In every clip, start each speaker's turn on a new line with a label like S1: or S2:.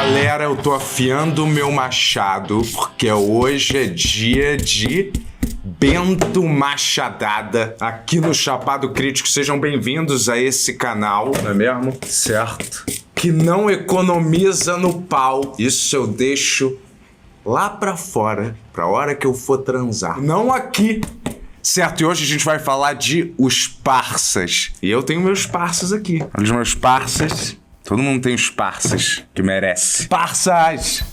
S1: Galera, eu tô afiando o meu machado, porque hoje é dia de Bento Machadada aqui no Chapado Crítico. Sejam bem-vindos a esse canal, não é mesmo? Certo. Que não economiza no pau. Isso eu deixo lá pra fora, pra hora que eu for transar. Não aqui. Certo, e hoje a gente vai falar de os parças. E eu tenho meus parças aqui. Olha os meus parças. Todo mundo tem os parças que merece. Parças!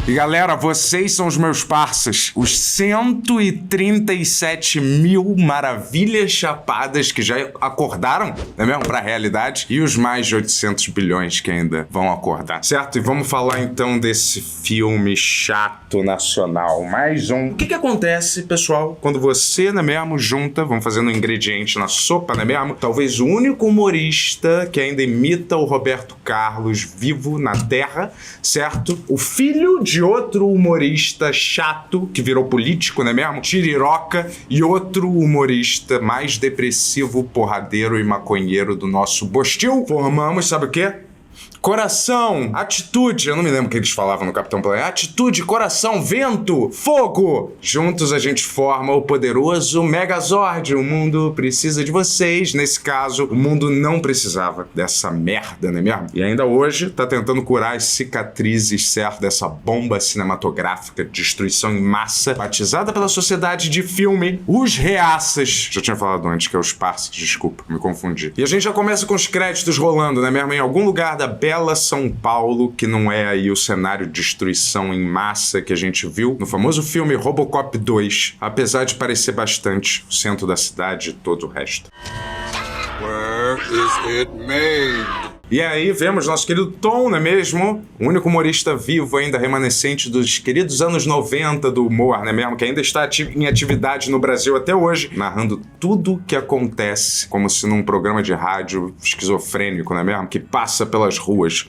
S1: E galera, vocês são os meus parças. Os 137 mil maravilhas chapadas que já acordaram, não é mesmo? Pra realidade. E os mais de 800 bilhões que ainda vão acordar. Certo? E vamos falar então desse filme chato nacional. Mais um. O que acontece, pessoal, quando você, não é mesmo, junta, vamos fazendo um ingrediente na sopa, não é mesmo? Talvez o único humorista que ainda imita o Roberto Carlos vivo na Terra, certo? O filho de outro humorista chato que virou político, não é mesmo? Tiriroca, e outro humorista mais depressivo, porradeiro e maconheiro do nosso Bostil. Formamos, sabe o quê? Coração, atitude, eu não me lembro o que eles falavam no Capitão Planeta. Atitude, coração, vento, fogo. Juntos a gente forma o poderoso Megazord. O mundo precisa de vocês. Nesse caso, o mundo não precisava dessa merda, não é mesmo? E ainda hoje tá tentando curar as cicatrizes, certo? Dessa bomba cinematográfica de destruição em massa, batizada pela sociedade de filme, os reaças. Já tinha falado antes que é os parças, desculpa, me confundi. E a gente já começa com os créditos rolando, não é mesmo? Em algum lugar da bela São Paulo, que não é aí o cenário de destruição em massa que a gente viu no famoso filme Robocop 2, apesar de parecer bastante o centro da cidade e todo o resto.
S2: Where is it made?
S1: E aí vemos nosso querido Tom, não é mesmo? O único humorista vivo ainda remanescente dos queridos anos 90 do humor, não é mesmo? Que ainda está em atividade no Brasil até hoje, narrando tudo o que acontece, como se num programa de rádio esquizofrênico, não é mesmo? Que passa pelas ruas.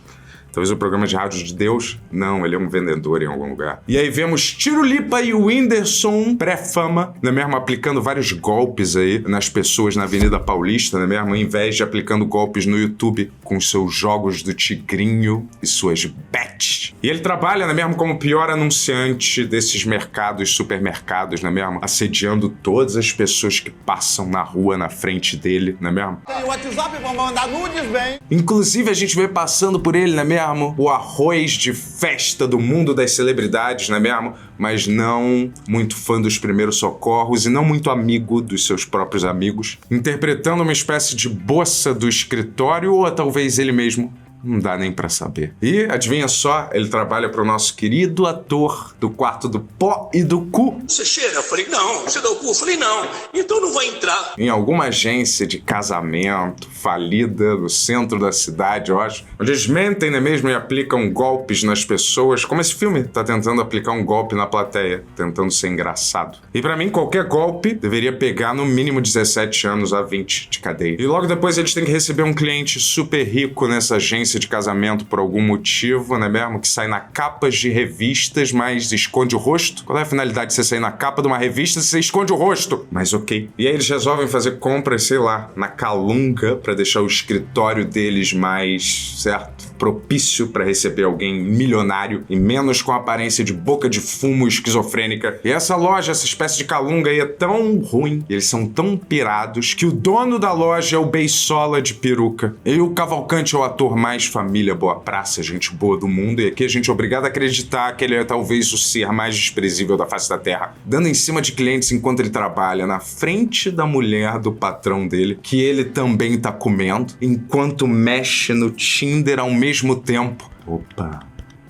S1: Talvez o programa de rádio de Deus? Não, ele é um vendedor em algum lugar. E aí vemos Tirulipa e o Whindersson, pré-fama, não é mesmo? Aplicando vários golpes aí nas pessoas na Avenida Paulista, não é mesmo? Em vez de aplicando golpes no YouTube com seus jogos do tigrinho e suas bets. E ele trabalha, não é mesmo? Como pior anunciante desses mercados, supermercados, não é mesmo? Assediando todas as pessoas que passam na rua na frente dele, não é mesmo?
S3: Tem o WhatsApp pra mandar nudes, bem.
S1: Inclusive a gente vê passando por ele, não é mesmo? O arroz de festa do mundo das celebridades, não é mesmo? Mas não muito fã dos primeiros socorros e não muito amigo dos seus próprios amigos. Interpretando uma espécie de boça do escritório ou talvez ele mesmo. Não dá nem pra saber. E, adivinha só, ele trabalha pro nosso querido ator do quarto do pó e do cu.
S4: Você cheira? Eu falei, não. Você dá o cu? Eu falei, não. Então não vai entrar.
S1: Em alguma agência de casamento falida no centro da cidade, eu acho. Onde eles mentem, não é mesmo? E aplicam golpes nas pessoas. Como esse filme tá tentando aplicar um golpe na plateia. Tentando ser engraçado. E pra mim, qualquer golpe deveria pegar no mínimo 17 anos a 20 de cadeia. E logo depois eles têm que receber um cliente super rico nessa agência de casamento por algum motivo, não é mesmo? Que sai na capas de revistas, mas esconde o rosto. Qual é a finalidade de você sair na capa de uma revista se você esconde o rosto? Mas ok. E aí eles resolvem fazer compras, sei lá, na Calunga, pra deixar o escritório deles mais, certo? Propício pra receber alguém milionário e menos com a aparência de boca de fumo esquizofrênica. E essa loja, essa espécie de Calunga aí é tão ruim, e eles são tão pirados, que o dono da loja é o Beisola de peruca. E o Cavalcante é o ator mais família, boa praça, gente boa do mundo, e aqui a gente é obrigado a acreditar que ele é talvez o ser mais desprezível da face da terra, dando em cima de clientes enquanto ele trabalha na frente da mulher do patrão dele, que ele também tá comendo, enquanto mexe no Tinder ao mesmo tempo. Opa,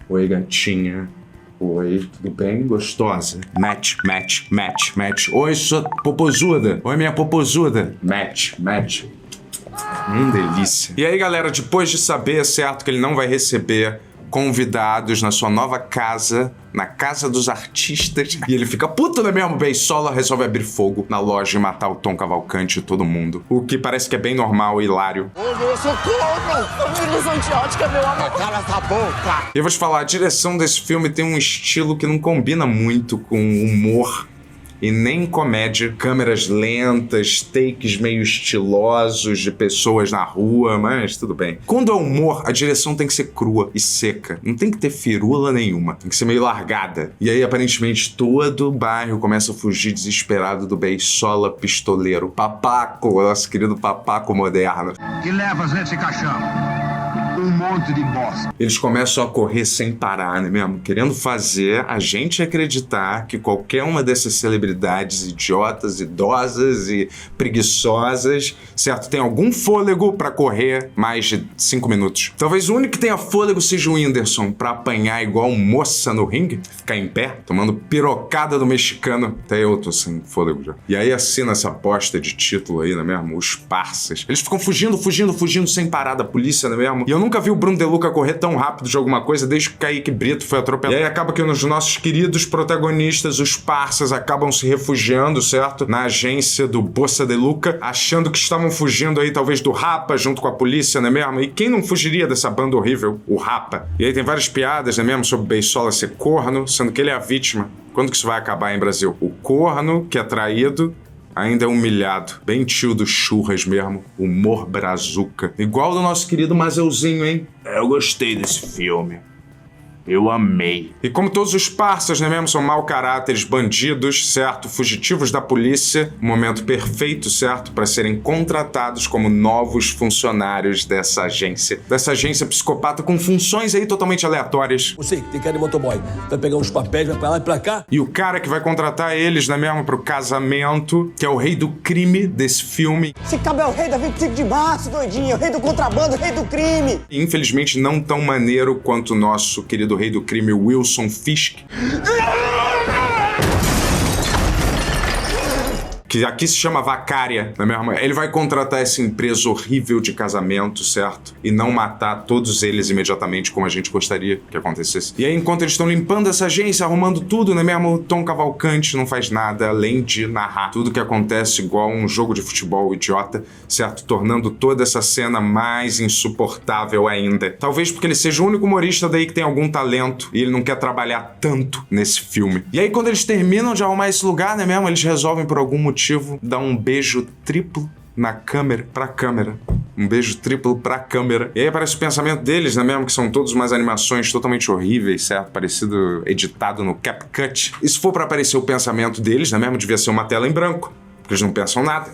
S1: oi gatinha. Oi, tudo bem? Gostosa? Match, match, match, match. Oi, sua popozuda. Oi, minha popozuda. Match, match. Delícia. E aí, galera, depois de saber, certo, que ele não vai receber convidados na sua nova casa, na casa dos artistas, e ele fica puto, não é mesmo? Beisola resolve abrir fogo na loja e matar o Tom Cavalcante e todo mundo. O que parece que é bem normal e hilário.
S3: Eu sou corno! Ilusão de ótica, meu amor! Cala essa boca!
S1: E eu vou te falar, a direção desse filme tem um estilo que não combina muito com o humor e nem comédia. Câmeras lentas, takes meio estilosos de pessoas na rua, mas tudo bem. Quando é humor, a direção tem que ser crua e seca. Não tem que ter firula nenhuma. Tem que ser meio largada. E aí, aparentemente, todo o bairro começa a fugir desesperado do Beisola pistoleiro. Papaco, nosso querido Papaco moderno.
S5: Que levas nesse caixão? Um monte de bosta.
S1: Eles começam a correr sem parar, né mesmo? Querendo fazer a gente acreditar que qualquer uma dessas celebridades idiotas, idosas e preguiçosas, certo? Tem algum fôlego pra correr mais de 5 minutos. Talvez o único que tenha fôlego seja o Whindersson pra apanhar igual moça no ringue, ficar em pé, tomando pirocada do mexicano. Até eu tô sem fôlego já. E aí assina essa aposta de título aí, né mesmo? Os parças. Eles ficam fugindo sem parar da polícia, né mesmo? E eu nunca vi o Bruno De Luca correr tão rápido de alguma coisa desde que o Kaique Brito foi atropelado. E aí acaba que os nossos queridos protagonistas, os parças, acabam se refugiando, certo? Na agência do Bossa De Luca, achando que estavam fugindo aí talvez do Rapa junto com a polícia, né mesmo? E quem não fugiria dessa banda horrível? O Rapa. E aí tem várias piadas, né mesmo? Sobre o Beisola ser corno, sendo que ele é a vítima. Quando que isso vai acabar, hein, Brasil? O corno que é traído ainda é humilhado. Bem tio do churras mesmo. Humor brazuca. Igual do nosso querido Mazeuzinho, hein? Eu gostei desse filme. Eu amei. E como todos os parças, né mesmo? São mau caráteres, bandidos, certo? Fugitivos da polícia. Um momento perfeito, certo? Para serem contratados como novos funcionários dessa agência. Dessa agência psicopata com funções aí totalmente aleatórias.
S6: Você que tem cara de motoboy, vai pegar uns papéis, vai pra lá e pra cá.
S1: E o cara que vai contratar eles, né mesmo? Pro casamento, que é o rei do crime desse filme.
S3: Esse cabo é o rei da 25 de março, doidinho. É o rei do contrabando, o rei do crime.
S1: E, infelizmente, não tão maneiro quanto o nosso querido rei do crime, Wilson Fisk. Que aqui se chama Vacária, não é mesmo? Ele vai contratar essa empresa horrível de casamento, certo? E não matar todos eles imediatamente, como a gente gostaria que acontecesse. E aí, enquanto eles estão limpando essa agência, arrumando tudo, não é mesmo? Tom Cavalcante não faz nada além de narrar tudo que acontece igual um jogo de futebol idiota, certo? Tornando toda essa cena mais insuportável ainda. Talvez porque ele seja o único humorista daí que tem algum talento e ele não quer trabalhar tanto nesse filme. E aí, quando eles terminam de arrumar esse lugar, não é mesmo? Eles resolvem por algum motivo dar um beijo triplo na câmera, pra câmera. Um beijo triplo pra câmera. E aí aparece o pensamento deles, né mesmo? Que são todas umas animações totalmente horríveis, certo? Parecido, editado no CapCut. E se for pra aparecer o pensamento deles, né mesmo? Devia ser uma tela em branco, porque eles não pensam nada.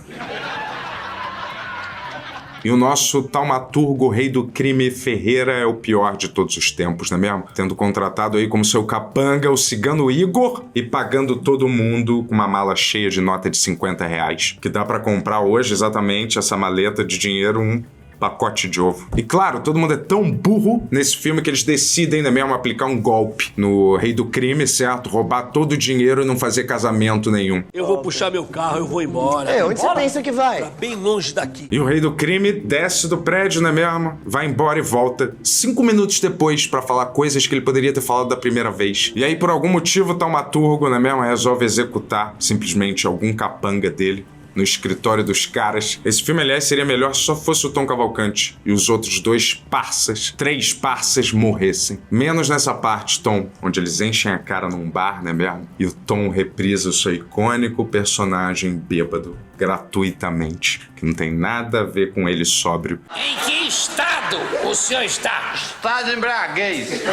S1: E o nosso taumaturgo, rei do crime, Ferreira, é o pior de todos os tempos, não é mesmo? Tendo contratado aí como seu capanga o cigano Igor e pagando todo mundo com uma mala cheia de nota de R$50, que dá pra comprar hoje exatamente essa maleta de dinheiro, um pacote de ovo. E claro, todo mundo é tão burro nesse filme que eles decidem, né mesmo, aplicar um golpe no rei do crime, certo? Roubar todo o dinheiro e não fazer casamento nenhum.
S6: Eu vou puxar meu carro, eu vou embora.
S3: Onde você pensa que vai?
S6: Pra bem longe daqui.
S1: E o rei do crime desce do prédio, não é mesmo? Vai embora e volta 5 minutos depois pra falar coisas que ele poderia ter falado da primeira vez. E aí, por algum motivo, o taumaturgo, não é mesmo? Resolve executar simplesmente algum capanga dele no escritório dos caras. Esse filme, aliás, seria melhor se só fosse o Tom Cavalcante e os outros 3 parças morressem. Menos nessa parte, Tom, onde eles enchem a cara num bar, né mesmo? E o Tom reprisa o seu icônico personagem bêbado, gratuitamente, que não tem nada a ver com ele sóbrio.
S4: Em que estado o senhor está?
S5: Estado embriaguez.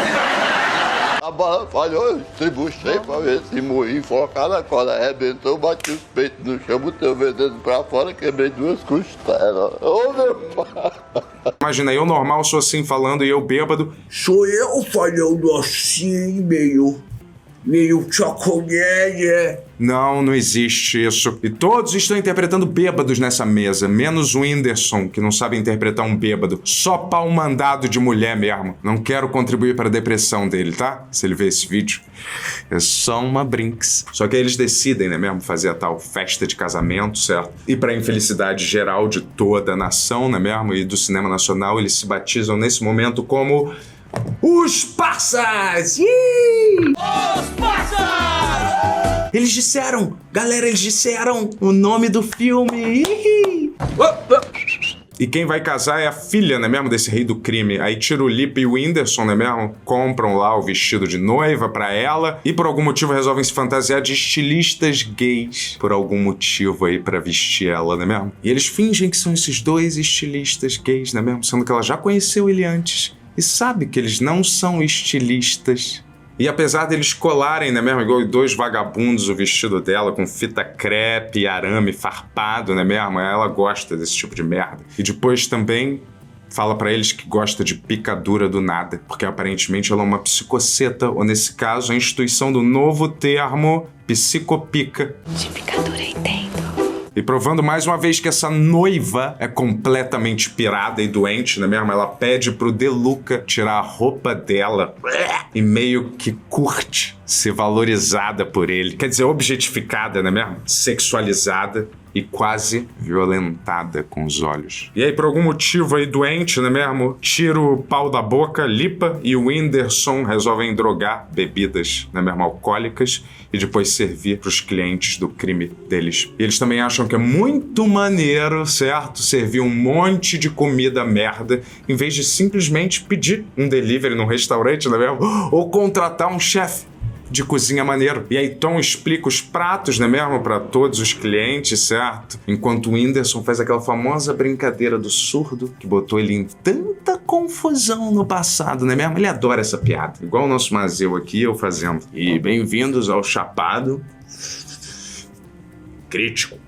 S7: A bala falhou, tribuchei pra ver se morri, enfocar na cola, arrebentou, bati os peitos no chão, botei o veneno pra fora, quebrei 2 costelas. Ô, meu pai!
S1: Imagina, eu normal sou assim falando e eu bêbado.
S6: Sou eu falhando assim, meio chocolate.
S1: Não existe isso. E todos estão interpretando bêbados nessa mesa, menos o Whindersson, que não sabe interpretar um bêbado. Só pau mandado de mulher mesmo. Não quero contribuir para a depressão dele, tá? Se ele ver esse vídeo. É só uma brinks. Só que aí eles decidem, né mesmo, fazer a tal festa de casamento, certo? E para infelicidade geral de toda a nação, né mesmo, e do cinema nacional, eles se batizam nesse momento como os Parças!
S4: Os Parças!
S1: Eles disseram, galera, o nome do filme. E quem vai casar é a filha, né mesmo, desse rei do crime. Aí tira o Lipa e o Whindersson, né mesmo, compram lá o vestido de noiva pra ela e por algum motivo resolvem se fantasiar de estilistas gays. Por algum motivo aí pra vestir ela, né mesmo? E eles fingem que são esses dois estilistas gays, né mesmo? Sendo que ela já conheceu ele antes e sabe que eles não são estilistas. E apesar deles colarem, né mesmo, igual dois vagabundos, o vestido dela com fita crepe e arame farpado, né mesmo, ela gosta desse tipo de merda. E depois também fala pra eles que gosta de picadura do nada, porque aparentemente ela é uma psicoceta, ou nesse caso, a instituição do novo termo psicopica.
S8: De picadura entendo.
S1: E provando mais uma vez que essa noiva é completamente pirada e doente, né mesmo? Ela pede pro De Luca tirar a roupa dela e meio que curte ser valorizada por ele. Quer dizer, objetificada, né mesmo? Sexualizada e quase violentada com os olhos. E aí, por algum motivo aí doente, né mesmo? Tira o pau da boca, Lipa e o Whindersson resolvem drogar bebidas, né mesmo? Alcoólicas e depois servir pros clientes do crime deles. E eles também acham que é muito maneiro, certo? Servir um monte de comida merda em vez de simplesmente pedir um delivery num restaurante, né mesmo? Ou contratar um chefe de cozinha maneiro. E aí Tom explica os pratos, né mesmo, pra todos os clientes, certo? Enquanto o Whindersson faz aquela famosa brincadeira do surdo que botou ele em tanta confusão no passado, né mesmo? Ele adora essa piada. Igual o nosso Mazeu aqui, eu fazendo. E bem-vindos ao Chapado Crítico.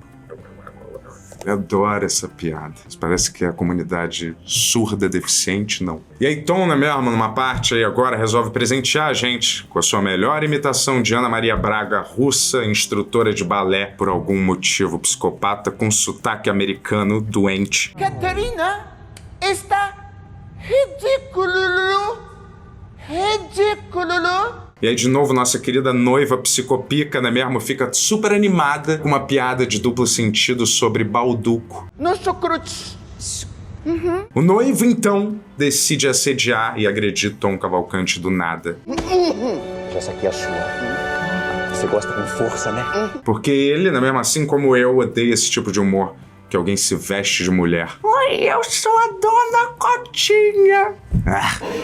S1: Eu adoro essa piada. Parece que a comunidade surda deficiente, não. E aí Tom, né mesmo, numa parte aí agora, resolve presentear a gente com a sua melhor imitação de Ana Maria Braga, russa, instrutora de balé, por algum motivo psicopata, com sotaque americano doente.
S3: Catarina está ridículo.
S1: E aí, de novo, nossa querida noiva psicopica, né mesmo, fica super animada com uma piada de duplo sentido sobre balduco.
S3: No chucrute.
S1: O noivo, então, decide assediar e agredir Tom Cavalcante do nada.
S9: Essa aqui é a sua. Você gosta com força, né?
S1: Porque ele, né mesmo, assim como eu, odeia esse tipo de humor. Que alguém se veste de mulher.
S3: Oi, eu sou a dona Cotinha.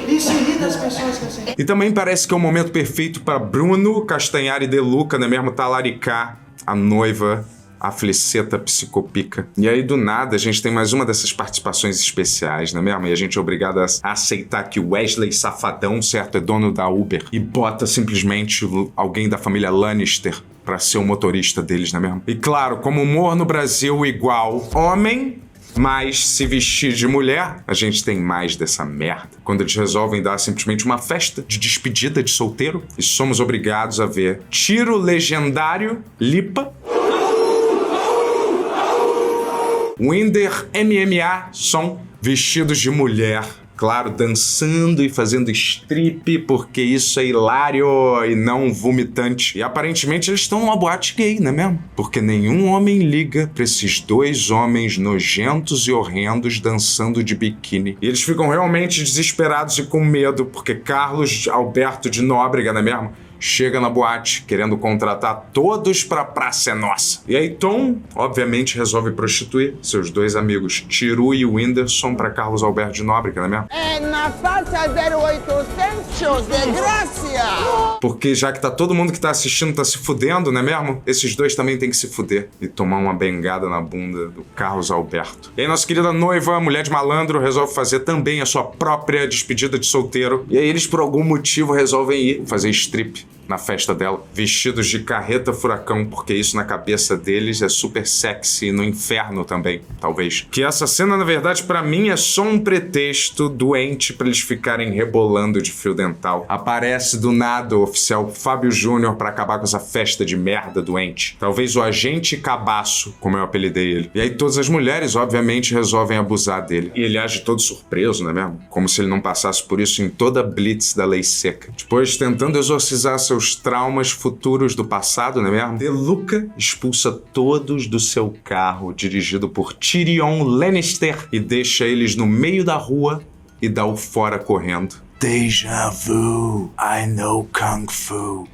S10: Isso irrita as pessoas que eu sei.
S1: E também parece que é o momento perfeito para Bruno Castanhari De Luca, né mesmo, talaricar a noiva, a fliceta psicopica. E aí, do nada, a gente tem mais uma dessas participações especiais, né mesmo? E a gente é obrigado a aceitar que o Wesley Safadão, certo, é dono da Uber. E bota simplesmente alguém da família Lannister pra ser o motorista deles, não é mesmo? E claro, como humor no Brasil igual homem, mas se vestir de mulher, a gente tem mais dessa merda. Quando eles resolvem dar simplesmente uma festa de despedida de solteiro, e somos obrigados a ver tiro legendário, Lipa, Winder MMA, som, vestidos de mulher. Claro, dançando e fazendo strip, porque isso é hilário e não vomitante. E aparentemente eles estão numa boate gay, não é mesmo? Porque nenhum homem liga pra esses dois homens nojentos e horrendos dançando de biquíni. E eles ficam realmente desesperados e com medo, porque Carlos Alberto de Nóbrega, não é mesmo? Chega na boate, querendo contratar todos pra Praça é Nossa. E aí Tom, obviamente, resolve prostituir seus dois amigos, Tiru e Whindersson, pra Carlos Alberto de Nóbrega, não é mesmo?
S3: É na farsa 0800, de graça.
S1: Porque já que tá todo mundo que tá assistindo tá se fudendo, não é mesmo? Esses dois também tem que se fuder e tomar uma bengada na bunda do Carlos Alberto. E aí nossa querida noiva, mulher de malandro, resolve fazer também a sua própria despedida de solteiro. E aí eles, por algum motivo, resolvem ir fazer strip na festa dela, vestidos de carreta furacão, porque isso na cabeça deles é super sexy, no inferno também, talvez. Que essa cena, na verdade, pra mim é só um pretexto doente pra eles ficarem rebolando de fio dental. Aparece do nada o oficial Fábio Júnior pra acabar com essa festa de merda doente. Talvez o agente Cabaço, como eu apelidei ele. E aí todas as mulheres, obviamente, resolvem abusar dele. E ele age todo surpreso, não é mesmo? Como se ele não passasse por isso em toda a blitz da lei seca. Depois, tentando exorcizar seus traumas futuros do passado, não é mesmo? De Luca expulsa todos do seu carro, dirigido por Tyrion Lannister, e deixa eles no meio da rua e dá o fora correndo. Déjà vu, I know Kung Fu.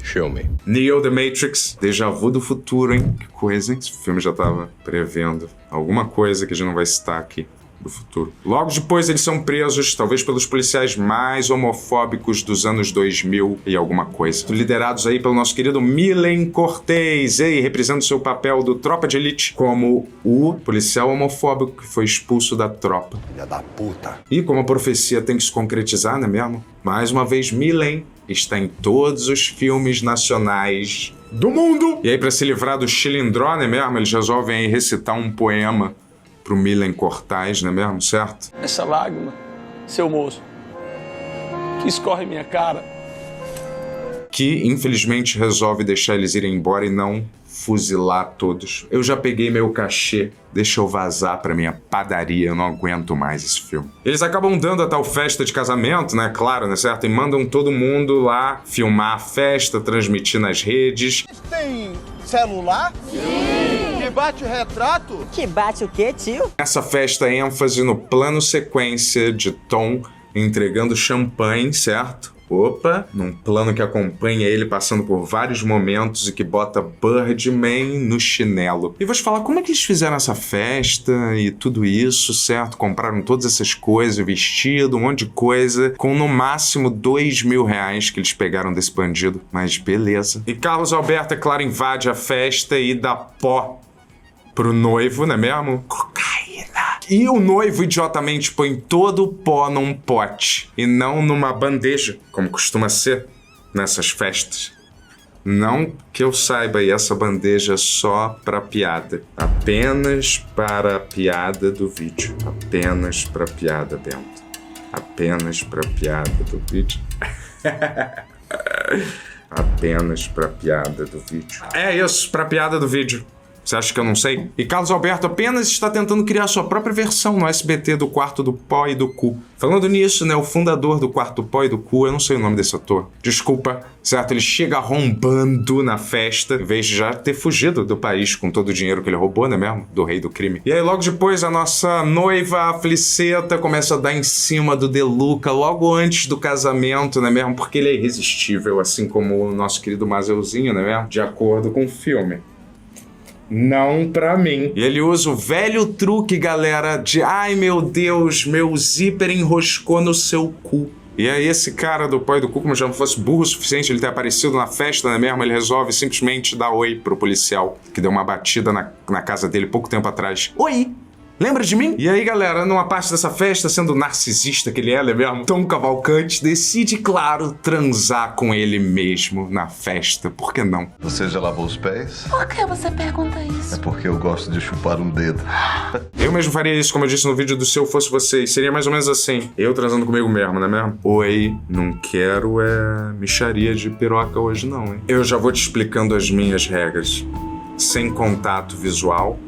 S2: Show me.
S1: Neo The Matrix, déjà vu do futuro, hein? Que coisa, hein? Esse filme já tava prevendo alguma coisa que a gente não vai citar aqui. do futuro. Logo depois eles são presos, talvez pelos policiais mais homofóbicos dos anos 2000 e alguma coisa. Liderados aí pelo nosso querido Milen Cortez, reprisando seu papel do Tropa de Elite como o policial homofóbico que foi expulso da tropa.
S7: Filha da puta.
S1: E como a profecia tem que se concretizar, não é mesmo? Mais uma vez, Milen está em todos os filmes nacionais do mundo. E aí, para se livrar do chilindró, não é mesmo? Eles resolvem aí recitar um poema pro Milen Cortez, não é mesmo? Certo?
S6: Essa lágrima, seu moço, que escorre minha cara.
S1: Que, infelizmente, resolve deixar eles irem embora e não fuzilar todos. Eu já peguei meu cachê, deixa eu vazar pra minha padaria, eu não aguento mais esse filme. Eles acabam dando a tal festa de casamento, né? Claro, né? Certo? E mandam todo mundo lá filmar a festa, transmitir nas redes.
S3: Tem celular? Sim! Que bate retrato?
S8: Que bate o quê, tio?
S1: Essa festa ênfase no plano sequência de Tom entregando champanhe, certo? Opa, num plano que acompanha ele passando por vários momentos e que bota Birdman no chinelo. E vou te falar como é que eles fizeram essa festa e tudo isso, certo? Compraram todas essas coisas, vestido, um monte de coisa, com no máximo R$2.000 que eles pegaram desse bandido. Mas beleza. E Carlos Alberto, é claro, invade a festa e dá pó pro noivo, não é mesmo? Cocaína. E o noivo idiotamente põe todo o pó num pote e não numa bandeja, como costuma ser nessas festas. Não que eu saiba, e essa bandeja é só pra piada. Apenas para a piada do vídeo. Apenas pra piada, Bento. Apenas pra piada do vídeo. Apenas pra piada do vídeo. É isso, pra piada do vídeo. Você acha que eu não sei? E Carlos Alberto apenas está tentando criar sua própria versão no SBT do Quarto do Pó e do Cu. Falando nisso, né, o fundador do Quarto do Pó e do Cu, eu não sei o nome desse ator. Desculpa, certo? Ele chega arrombando na festa, em vez de já ter fugido do país com todo o dinheiro que ele roubou, não é mesmo? Do rei do crime. E aí logo depois a nossa noiva, a Fliceta, começa a dar em cima do De Luca logo antes do casamento, não é mesmo? Porque ele é irresistível, assim como o nosso querido Mazeuzinho, não é mesmo? De acordo com o filme. Não pra mim. E ele usa o velho truque, galera, de ai meu Deus, meu zíper enroscou no seu cu. E aí esse cara do pó e do cu, como já não fosse burro o suficiente ele ter aparecido na festa, né mesmo? Ele resolve simplesmente dar oi pro policial, que deu uma batida na casa dele pouco tempo atrás. Oi! Lembra de mim? E aí, galera, numa parte dessa festa, sendo o narcisista que ele é, né mesmo? Tom Cavalcante decide, claro, transar com ele mesmo na festa. Por que não?
S7: Você já lavou os pés?
S8: Por que você pergunta isso?
S7: É porque eu gosto de chupar um dedo.
S1: Eu mesmo faria isso, como eu disse no vídeo do Se Eu Fosse Vocês. Seria mais ou menos assim. Eu transando comigo mesmo, não é mesmo? Oi, não quero mixaria de piroca hoje não, hein? Eu já vou te explicando as minhas regras. Sem contato visual,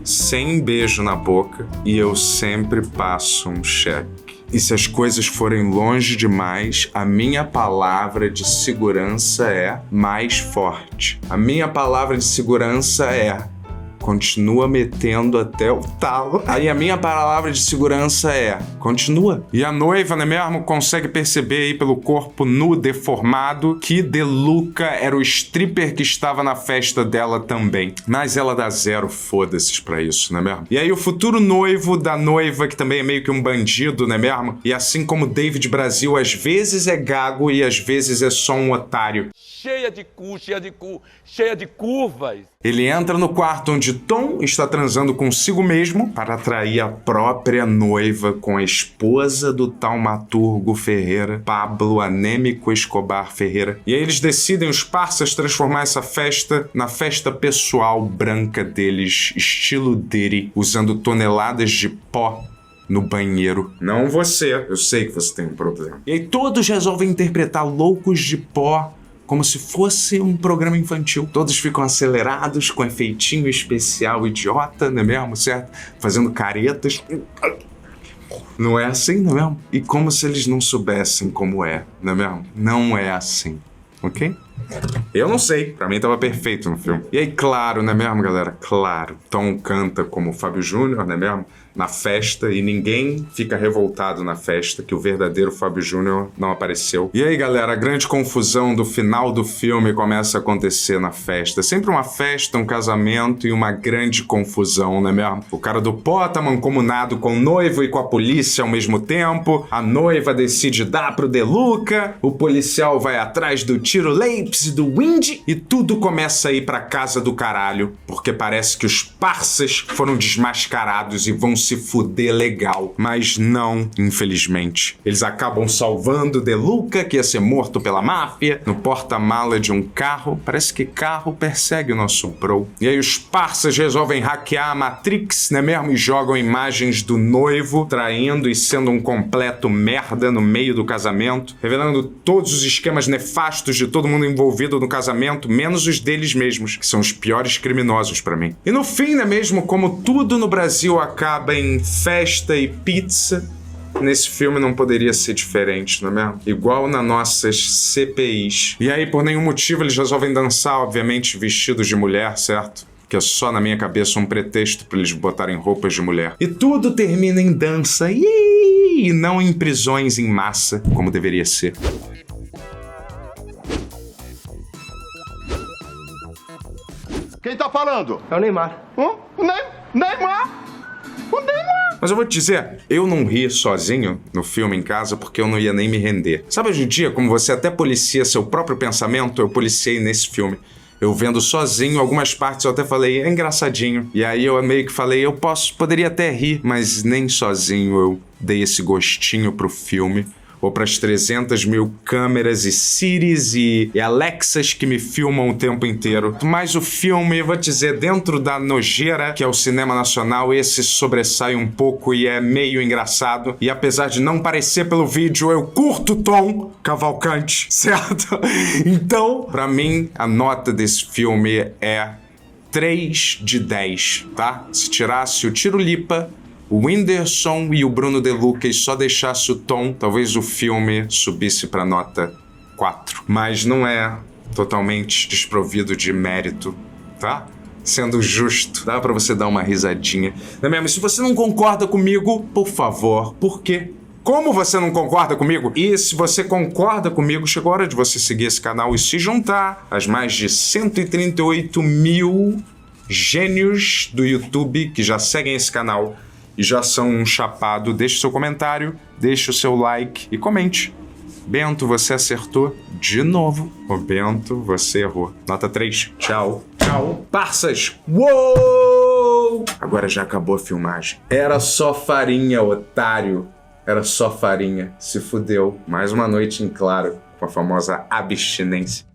S1: sem beijo na boca e eu sempre passo um cheque. E se as coisas forem longe demais, a minha palavra de segurança é mais forte. A minha palavra de segurança é continua metendo até o talo. Aí a minha palavra de segurança é continua. E a noiva, não é mesmo, consegue perceber aí pelo corpo nu deformado que De Luca era o stripper que estava na festa dela também. Mas ela dá zero foda-se pra isso, não é mesmo? E aí o futuro noivo da noiva, que também é meio que um bandido, não é mesmo? E assim como David Brasil, às vezes é gago e às vezes é só um otário.
S6: Cheia de curvas.
S1: Ele entra no quarto onde Tom está transando consigo mesmo para atrair a própria noiva com a esposa do taumaturgo Ferreira, Pablo Anêmico Escobar Ferreira. E aí eles decidem, os parças, transformar essa festa na festa pessoal branca deles, estilo Diddy, usando toneladas de pó no banheiro. Não você, eu sei que você tem um problema. E aí todos resolvem interpretar loucos de pó como se fosse um programa infantil. Todos ficam acelerados, com efeitinho especial idiota, não é mesmo, certo? Fazendo caretas. Não é assim, não é mesmo? E como se eles não soubessem como é, não é mesmo? Não é assim, ok? Eu não sei, pra mim tava perfeito no filme. E aí, claro, não é mesmo, galera? Claro, Tom canta como Fábio Júnior, não é mesmo? na festa e ninguém fica revoltado na festa que o verdadeiro Fábio Júnior não apareceu. E aí, galera, a grande confusão do final do filme começa a acontecer na festa. Sempre uma festa, um casamento e uma grande confusão, não é mesmo? O cara do pó tá mancomunado com o noivo e com a polícia ao mesmo tempo. A noiva decide dar pro Deluca. O policial vai atrás do Tiro Leipes e do Windy. E tudo começa a ir pra casa do caralho. Porque parece que os parças foram desmascarados e vão se fuder legal. Mas não, infelizmente. Eles acabam salvando o Deluca, que ia ser morto pela máfia, no porta-mala de um carro. Parece que carro persegue o nosso bro. E aí os parças resolvem hackear a Matrix, né mesmo? E jogam imagens do noivo traindo e sendo um completo merda no meio do casamento, revelando todos os esquemas nefastos de todo mundo envolvido no casamento, menos os deles mesmos, que são os piores criminosos pra mim. E no fim, né mesmo, como tudo no Brasil acaba em festa e pizza, nesse filme não poderia ser diferente, não é mesmo? Igual nas nossas CPIs. E aí, por nenhum motivo, eles resolvem dançar, obviamente, vestidos de mulher, certo? Que é só na minha cabeça um pretexto pra eles botarem roupas de mulher. E tudo termina em dança, e não em prisões em massa, como deveria ser.
S7: Quem tá falando?
S10: É o Neymar.
S7: Neymar? O Neymar!
S1: Mas eu vou te dizer, eu não ri sozinho no filme em casa porque eu não ia nem me render. Sabe hoje em dia, como você até policia seu próprio pensamento, eu policiei nesse filme. Eu vendo sozinho, algumas partes eu até falei, é engraçadinho. E aí eu meio que falei, poderia até rir, mas nem sozinho eu dei esse gostinho pro filme. Ou pras 300 mil câmeras e Siris e Alexas que me filmam o tempo inteiro. Mas o filme, eu vou te dizer, dentro da nojeira que é o cinema nacional, esse sobressai um pouco e é meio engraçado. E apesar de não parecer pelo vídeo, eu curto o Tom Cavalcante, certo? Então, pra mim, a nota desse filme é 3 de 10, tá? Se tirasse o Tiro Lipa, o Whindersson e o Bruno Deluca e só deixasse o Tom, talvez o filme subisse pra nota 4. Mas não é totalmente desprovido de mérito, tá? Sendo justo, dá pra você dar uma risadinha. Não é mesmo? Se você não concorda comigo, por favor, por quê? Como você não concorda comigo? E se você concorda comigo, chegou a hora de você seguir esse canal e se juntar às mais de 138 mil gênios do YouTube que já seguem esse canal e já são um chapado. Deixe seu comentário, deixe o seu like e comente. Bento, você acertou de novo. Ô Bento, você errou. Nota 3. Tchau. Tchau. Parças. Uou! Agora já acabou a filmagem. Era só farinha, otário. Era só farinha. Se fudeu. Mais uma noite em claro com a famosa abstinência.